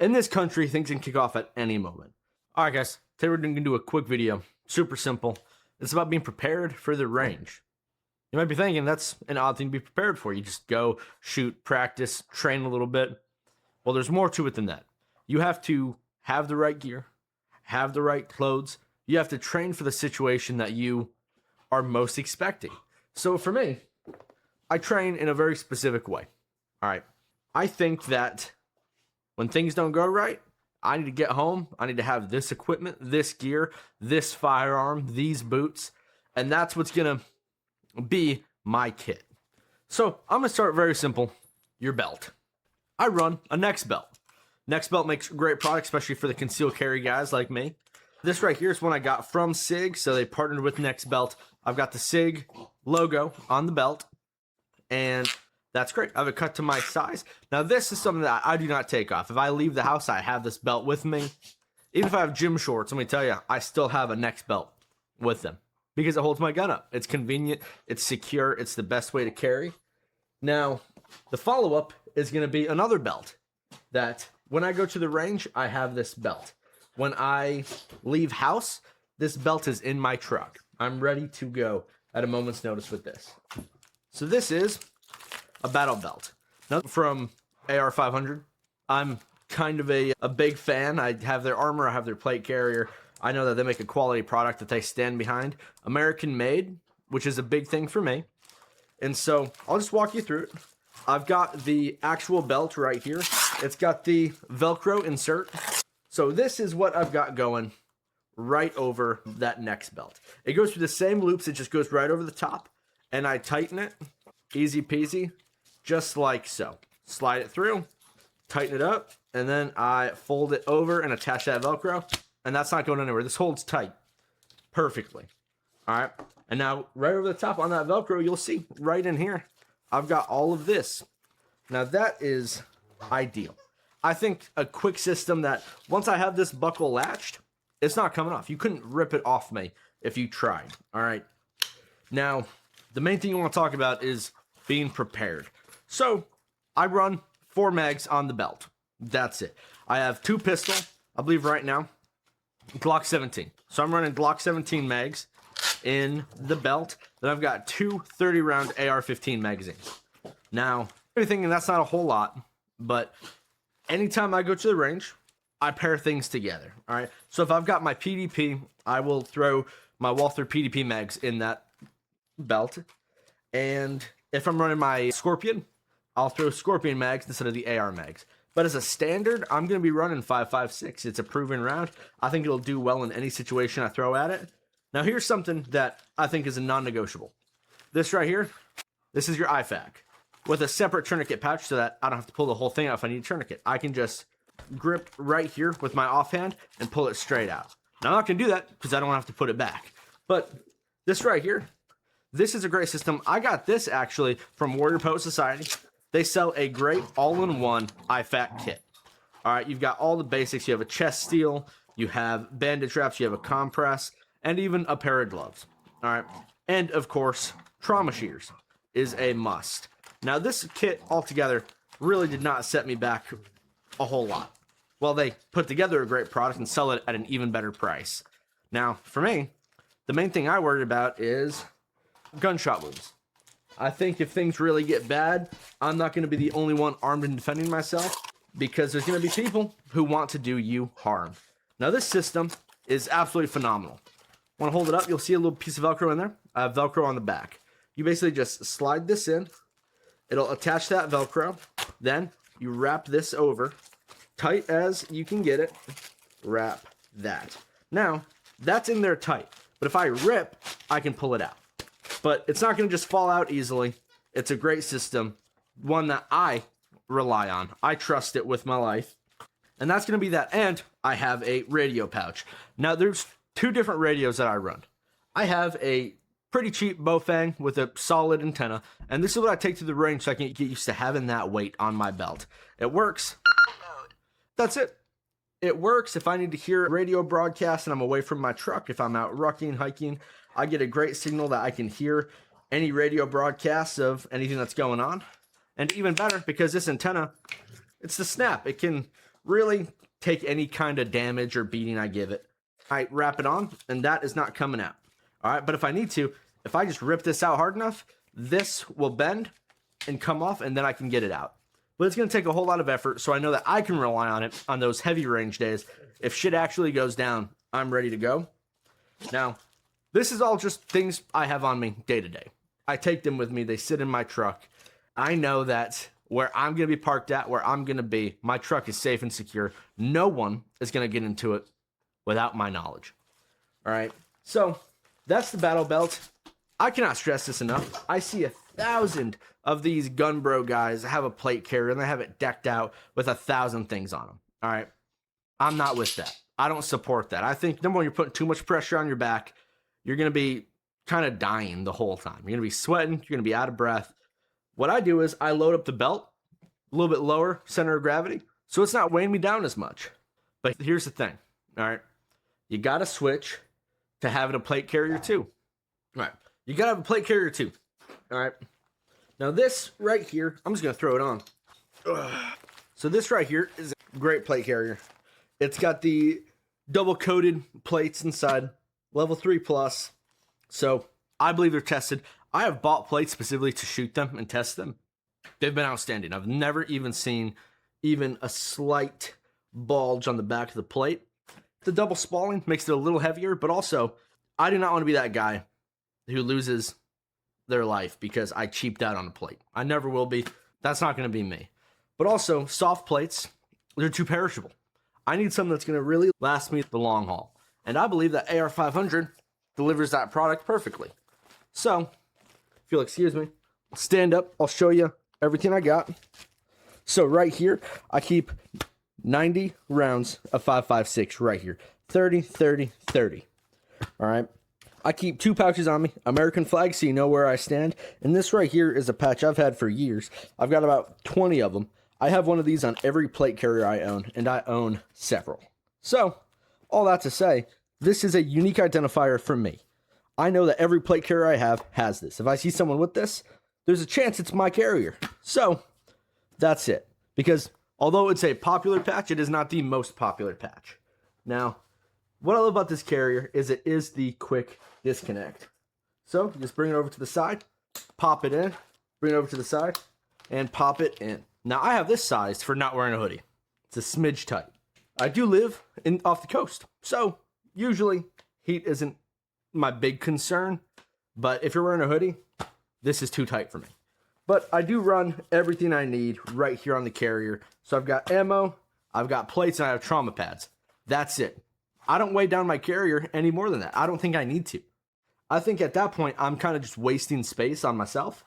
in this country, things can kick off at any moment. All right, guys, today we're going to do a quick video. Super simple. It's about being prepared for the range. You might be thinking that's an odd thing to be prepared for. You just go, shoot, practice, train a little bit. Well, there's more to it than that. You have to have the right gear, have the right clothes. You have to train for the situation that you are most expecting. So for me, I train in a very specific way. All right. I think that when things don't go right, I need to get home. I need to have this equipment, this gear, this firearm, these boots, and that's what's going to be my kit. So I'm going to start very simple. Your belt. I run a Next belt. Next belt makes a great product, especially for the concealed carry guys like me. This right here is one I got from SIG, so they partnered with Next belt. I've got the SIG logo on the belt, and that's great. I have it cut to my size. Now, this is something that I do not take off. If I leave the house, I have this belt with me. Even if I have gym shorts, let me tell you, I still have a Next belt with them because it holds my gun up. It's convenient. It's secure. It's the best way to carry. Now, the follow-up is going to be another belt that when I go to the range, I have this belt. When I leave house, this belt is in my truck. I'm ready to go at a moment's notice with this. So this is a battle belt. Now from AR-500. I'm kind of a big fan. I have their armor. I have their plate carrier. I know that they make a quality product that they stand behind. American made, which is a big thing for me. And so I'll just walk you through it. I've got the actual belt right here. It's got the Velcro insert. So this is what I've got going right over that Next belt. It goes through the same loops. It just goes right over the top. And I tighten it. Easy peasy. Just like so. Slide it through. Tighten it up. And then I fold it over and attach that Velcro. And that's not going anywhere. This holds tight perfectly. All right. And now right over the top on that Velcro, you'll see right in here, I've got all of this. Now that is ideal. I think a quick system that once I have this buckle latched, it's not coming off. You couldn't rip it off me if you tried. All right. Now, the main thing you want to talk about is being prepared. So I run 4 mags on the belt. That's it. I have 2 pistol, I believe right now, Glock 17. So I'm running Glock 17 mags in the belt. Then I've got 2 30-round AR-15 magazines. Now, everything, and that's not a whole lot, but anytime I go to the range, I pair things together. All right. So if I've got my PDP, I will throw my Walther PDP mags in that belt. And if I'm running my Scorpion, I'll throw Scorpion mags instead of the AR mags. But as a standard, I'm going to be running 5.56. It's a proven round. I think it'll do well in any situation I throw at it. Now, here's something that I think is a non-negotiable. This right here, this is your IFAK with a separate tourniquet pouch so that I don't have to pull the whole thing out if I need a tourniquet. I can just grip right here with my offhand and pull it straight out. Now, I'm not going to do that because I don't have to put it back. But this right here, this is a great system. I got this actually from Warrior Post Society. They sell a great all-in-one IFAK kit. All right, you've got all the basics. You have a chest steel, you have bandage wraps, you have a compress, and even a pair of gloves. All right, and of course, trauma shears is a must. Now, this kit altogether really did not set me back a whole lot. Well, they put together a great product and sell it at an even better price. Now, for me, the main thing I worried about is gunshot wounds. I think if things really get bad, I'm not going to be the only one armed and defending myself because there's going to be people who want to do you harm. Now, this system is absolutely phenomenal. Want to hold it up? You'll see a little piece of Velcro in there. I have Velcro on the back. You basically just slide this in. It'll attach that Velcro. Then you wrap this over tight as you can get it. Wrap that. Now, that's in there tight. But if I rip, I can pull it out. But it's not going to just fall out easily. It's a great system, one that I rely on. I trust it with my life. And that's going to be that. And I have a radio pouch. Now, there's 2 different radios that I run. I have a pretty cheap Bofang with a solid antenna. And this is what I take to the range so I can get used to having that weight on my belt. It works. That's it. It works if I need to hear a radio broadcast and I'm away from my truck. If I'm out rucking, hiking, I get a great signal that I can hear any radio broadcasts of anything that's going on. And even better, because this antenna, it's the snap. It can really take any kind of damage or beating I give it. I wrap it on, and that is not coming out. All right, but if I need to, if I just rip this out hard enough, this will bend and come off, and then I can get it out. But it's going to take a whole lot of effort, so I know that I can rely on it on those heavy range days. If shit actually goes down, I'm ready to go. Now, this is all just things I have on me day to day. I take them with me. They sit in my truck. I know that where I'm going to be parked at, where I'm going to be, my truck is safe and secure. No one is going to get into it without my knowledge. All right, so that's the battle belt. I cannot stress this enough. I see 1,000 of these gun bro guys that have a plate carrier and they have it decked out with 1,000 things on them. All right, I'm not with that. I don't support that. I think, number one, you're putting too much pressure on your back. You're going to be kind of dying the whole time. You're going to be sweating. You're going to be out of breath. What I do is I load up the belt a little bit lower center of gravity, so it's not weighing me down as much. But here's the thing, all right? You got to switch to having a plate carrier too. All right, you got to have a plate carrier too. All right. Now this right here, I'm just going to throw it on. So this right here is a great plate carrier. It's got the double coated plates inside, level 3 plus. So I believe they're tested. I have bought plates specifically to shoot them and test them. They've been outstanding. I've never even seen even a slight bulge on the back of the plate. The double spalling makes it a little heavier, but also I do not want to be that guy who loses their life because I cheaped out on a plate. I never will be. That's not going to be me. But also, soft plates, they're too perishable. I need something that's going to really last me the long haul. And I believe that AR500 delivers that product perfectly. So, if you'll excuse me, stand up. I'll show you everything I got. So right here, I keep 90 rounds of 5.56 right here. 30, 30, 30. All right. I keep 2 pouches on me, American flag, so you know where I stand. And this right here is a patch I've had for years. I've got about 20 of them. I have one of these on every plate carrier I own, and I own several. So, all that to say, this is a unique identifier for me. I know that every plate carrier I have has this. If I see someone with this, there's a chance it's my carrier. So, that's it. Because although it's a popular patch, it is not the most popular patch. Now, what I love about this carrier is it is the quick disconnect. So, you just bring it over to the side, pop it in, bring it over to the side, and pop it in. Now, I have this sized for not wearing a hoodie. It's a smidge tight. I do live off the coast, so usually heat isn't my big concern, but if you're wearing a hoodie, this is too tight for me. But I do run everything I need right here on the carrier. So I've got ammo, I've got plates, and I have trauma pads. That's it. I don't weigh down my carrier any more than that. I don't think I need to. I think at that point, I'm kind of just wasting space on myself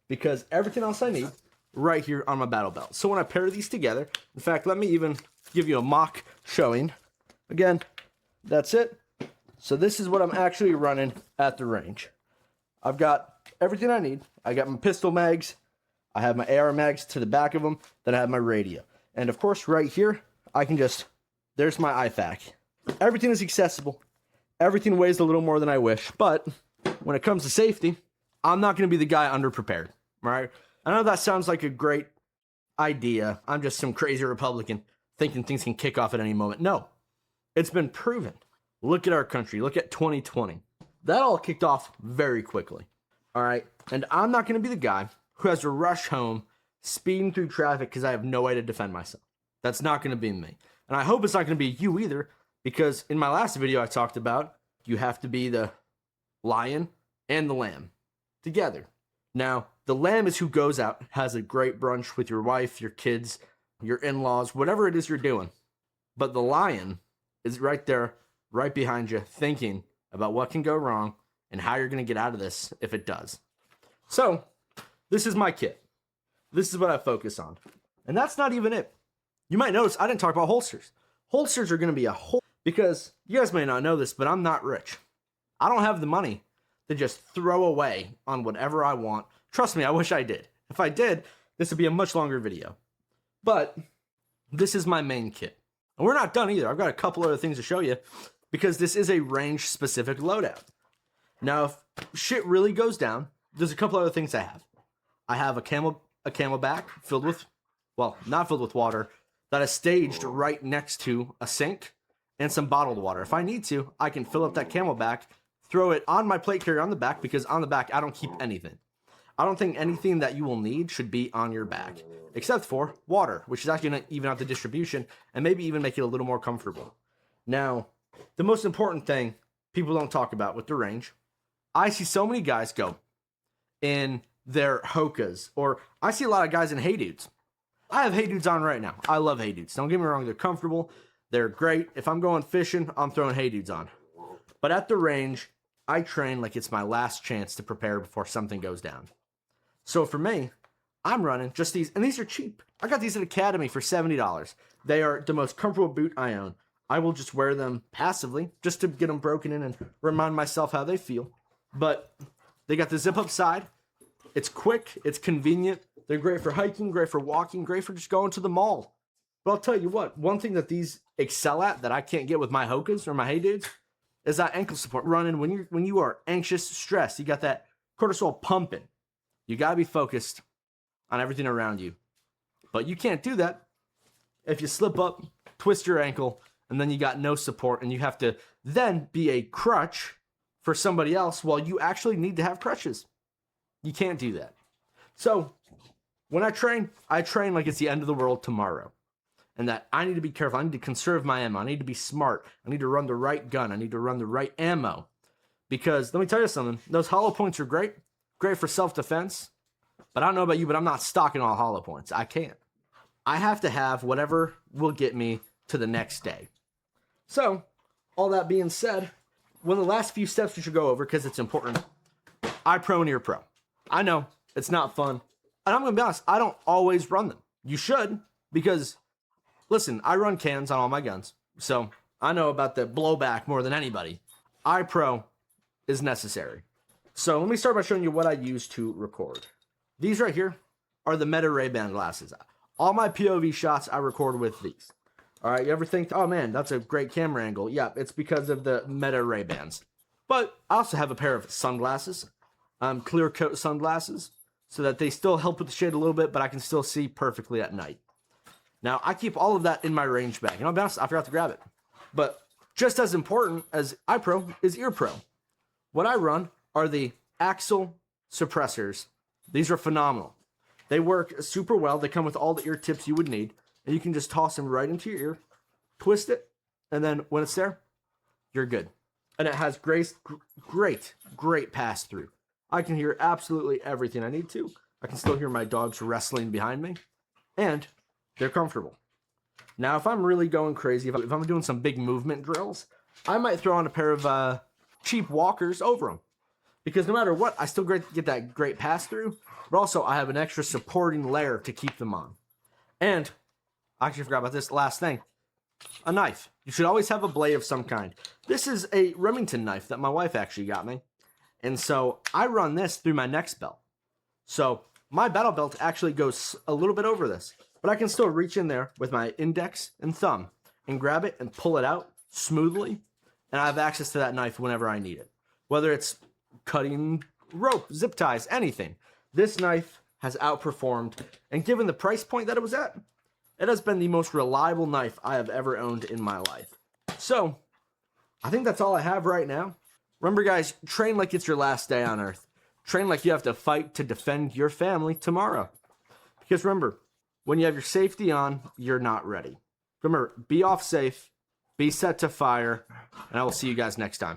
because everything else I need right here on my battle belt. So when I pair these together, in fact, let me even give you a mock showing. Again, that's it. So this is what I'm actually running at the range. I've got everything I need. I got my pistol mags. I have my AR mags to the back of them. Then I have my radio. And of course, right here, I can just, there's my IFAK. Everything is accessible. Everything weighs a little more than I wish. But when it comes to safety, I'm not going to be the guy underprepared, right? I know that sounds like a great idea. I'm just some crazy Republican thinking things can kick off at any moment. No, it's been proven. Look at our country. Look at 2020. That all kicked off very quickly. All right. And I'm not going to be the guy who has to rush home speeding through traffic because I have no way to defend myself. That's not going to be me. And I hope it's not going to be you either, because in my last video I talked about you have to be the lion and the lamb together. Now, the lamb is who goes out, has a great brunch with your wife, your kids, your in-laws, whatever it is you're doing. But the lion is right there, right behind you, thinking about what can go wrong and how you're going to get out of this if it does. So, this is my kit. This is what I focus on. And that's not even it. You might notice I didn't talk about holsters. Holsters are going to be a whole, because you guys may not know this, but I'm not rich. I don't have the money to just throw away on whatever I want. Trust me, I wish I did. If I did, this would be a much longer video. But this is my main kit. And we're not done either. I've got a couple other things to show you because this is a range-specific loadout. Now, if shit really goes down, there's a couple other things I have. I have a camelback filled with, well, not filled with water, that is staged right next to a sink and some bottled water. If I need to, I can fill up that Camelback, throw it on my plate carrier on the back, because on the back, I don't keep anything. I don't think anything that you will need should be on your back, except for water, which is actually going to even out the distribution and maybe even make it a little more comfortable. Now, the most important thing people don't talk about with the range, I see so many guys go in their Hokas, or I see a lot of guys in Hey Dudes. I have Hey Dudes on right now. I love Hey Dudes. Don't get me wrong, they're comfortable. They're great. If I'm going fishing, I'm throwing Hey Dudes on. But at the range, I train like it's my last chance to prepare before something goes down. So for me, I'm running just these, and these are cheap. I got these at Academy for $70. They are the most comfortable boot I own. I will just wear them passively just to get them broken in and remind myself how they feel. But they got the zip up side. It's quick. It's convenient. They're great for hiking, great for walking, great for just going to the mall. But I'll tell you what, one thing that these excel at that I can't get with my Hokas or my Hey Dudes is that ankle support. Running when you are anxious, stressed, you got that cortisol pumping. You got to be focused on everything around you. But you can't do that if you slip up, twist your ankle, and then you got no support, and you have to then be a crutch for somebody else while you actually need to have crutches. You can't do that. So when I train like it's the end of the world tomorrow. And that I need to be careful. I need to conserve my ammo. I need to be smart. I need to run the right gun. I need to run the right ammo. Because let me tell you something. Those hollow points are great. Great for self-defense. But I don't know about you, but I'm not stocking all hollow points. I can't. I have to have whatever will get me to the next day. So, all that being said, one of the last few steps we should go over, because it's important, eye pro and ear pro. I know, it's not fun. And I'm going to be honest, I don't always run them. You should, because, listen, I run cans on all my guns. So, I know about the blowback more than anybody. Eye pro is necessary. So, let me start by showing you what I use to record. These right here are the Meta Ray-Ban glasses. All my POV shots I record with these. All right, you ever think, oh man, that's a great camera angle? Yeah, it's because of the Meta Ray-Bans. But I also have a pair of sunglasses, clear coat sunglasses, so that they still help with the shade a little bit, but I can still see perfectly at night. Now, I keep all of that in my range bag. And I'll be honest, I forgot to grab it. But just as important as eye pro is ear pro. What I run are the Axle suppressors. These are phenomenal. They work super well. They come with all the ear tips you would need. And you can just toss them right into your ear, twist it, and then when it's there, you're good. And it has great pass-through. I can hear absolutely everything I need to. I can still hear my dogs wrestling behind me. And they're comfortable. Now, if I'm really going crazy, if I'm doing some big movement drills, I might throw on a pair of cheap walkers over them. Because no matter what, I still get that great pass-through, but also I have an extra supporting layer to keep them on. And I actually forgot about this last thing. A knife. You should always have a blade of some kind. This is a Remington knife that my wife actually got me. And so I run this through my next belt. So my battle belt actually goes a little bit over this. But I can still reach in there with my index and thumb and grab it and pull it out smoothly. And I have access to that knife whenever I need it. Whether it's cutting rope, zip ties, anything. This knife has outperformed. And given the price point that it was at, it has been the most reliable knife I have ever owned in my life. So, I think that's all I have right now. Remember, guys, train like it's your last day on Earth. Train like you have to fight to defend your family tomorrow. Because remember, when you have your safety on, you're not ready. Remember, be off safe, be set to fire, and I will see you guys next time.